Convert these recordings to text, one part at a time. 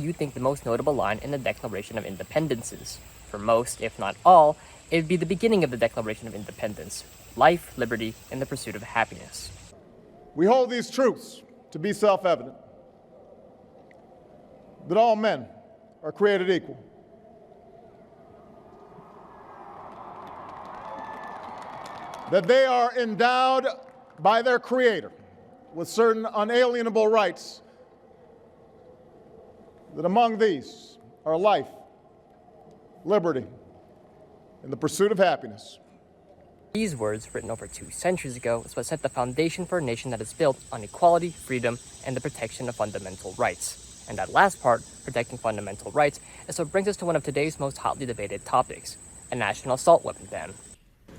you think the most notable line in the Declaration of Independence is. For most, if not all, it would be the beginning of the Declaration of Independence: life, liberty, and the pursuit of happiness. We hold these truths to be self-evident, that all men are created equal, that they are endowed by their Creator with certain unalienable rights, that among these are life, liberty, and the pursuit of happiness. These words, written over 2 centuries ago, is what set the foundation for a nation that is built on equality, freedom, and the protection of fundamental rights. And that last part, protecting fundamental rights, is what brings us to one of today's most hotly debated topics: a national assault weapon ban.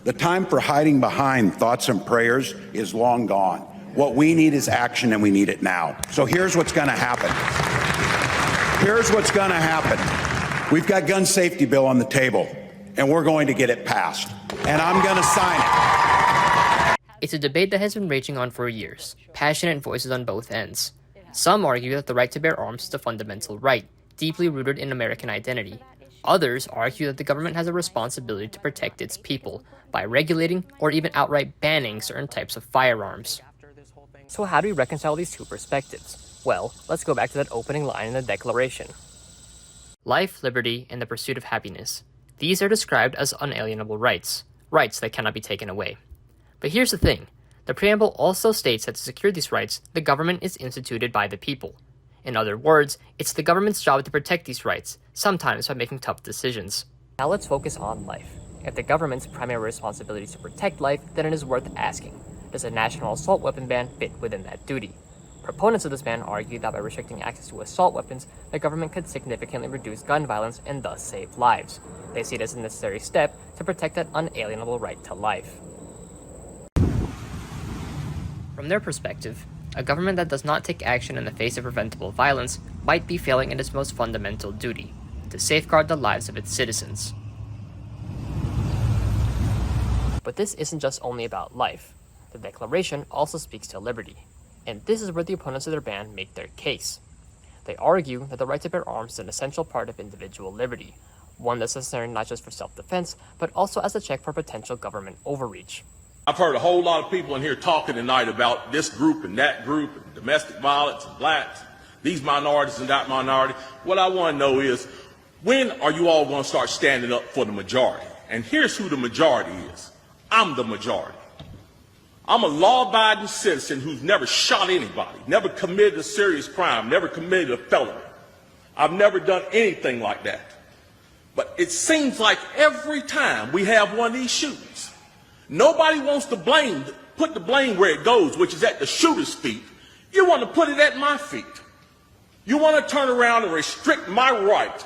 The time for hiding behind thoughts and prayers is long gone. What we need is action, and we need it now. So here's what's going to happen. Here's what's going to happen. We've got gun safety bill on the table, and we're going to get it passed. And I'm going to sign it. It's a debate that has been raging on for years, passionate voices on both ends. Some argue that the right to bear arms is a fundamental right, deeply rooted in American identity. Others argue that the government has a responsibility to protect its people by regulating or even outright banning certain types of firearms. So how do we reconcile these two perspectives? Well, let's go back to that opening line in the Declaration. Life, liberty, and the pursuit of happiness. These are described as unalienable rights, rights that cannot be taken away. But here's the thing. The preamble also states that to secure these rights, the government is instituted by the people. In other words, it's the government's job to protect these rights, sometimes by making tough decisions. Now let's focus on life. If the government's primary responsibility is to protect life, then it is worth asking, does a national assault weapon ban fit within that duty? Proponents of this ban argue that by restricting access to assault weapons, the government could significantly reduce gun violence and thus save lives. They see it as a necessary step to protect that unalienable right to life. From their perspective, a government that does not take action in the face of preventable violence might be failing in its most fundamental duty, to safeguard the lives of its citizens. But this isn't just only about life. The Declaration also speaks to liberty. And this is where the opponents of their ban make their case. They argue that the right to bear arms is an essential part of individual liberty, one that's necessary not just for self-defense, but also as a check for potential government overreach. I've heard a whole lot of people in here talking tonight about this group and that group, and domestic violence and blacks, these minorities and that minority. What I want to know is, when are you all going to start standing up for the majority? And here's who the majority is. I'm the majority. I'm a law-abiding citizen who's never shot anybody, never committed a serious crime, never committed a felony. I've never done anything like that. But it seems like every time we have one of these shootings, nobody wants to put the blame where it goes, which is at the shooter's feet. You want to put it at my feet. You want to turn around and restrict my right,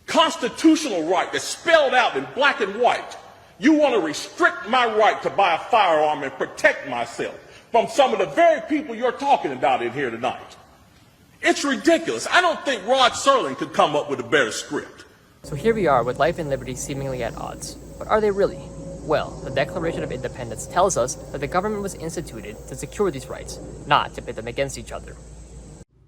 constitutional right that's spelled out in black and white. You want to restrict my right to buy a firearm and protect myself from some of the very people you're talking about in here tonight. It's ridiculous. I don't think Rod Serling could come up with a better script. So here we are with life and liberty seemingly at odds. But are they really? Well, the Declaration of Independence tells us that the government was instituted to secure these rights, not to pit them against each other.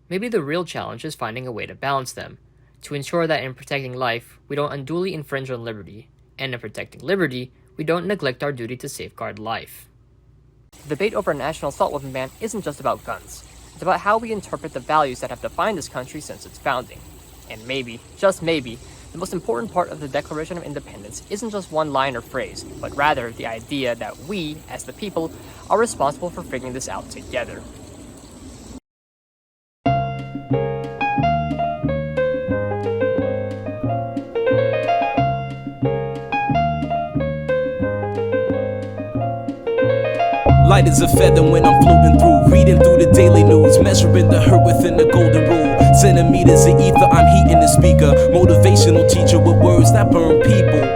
Maybe the real challenge is finding a way to balance them, to ensure that in protecting life, we don't unduly infringe on liberty, and in protecting liberty, we don't neglect our duty to safeguard life. The debate over a national assault weapon ban isn't just about guns. It's about how we interpret the values that have defined this country since its founding. And maybe, just maybe, the most important part of the Declaration of Independence isn't just one line or phrase, but rather the idea that we, as the people, are responsible for figuring this out together. Light as a feather when I'm floating through, reading through the daily news, measuring the hurt within the golden rule. Centimeters of ether, I'm heating the speaker. Motivational teacher with words that burn people.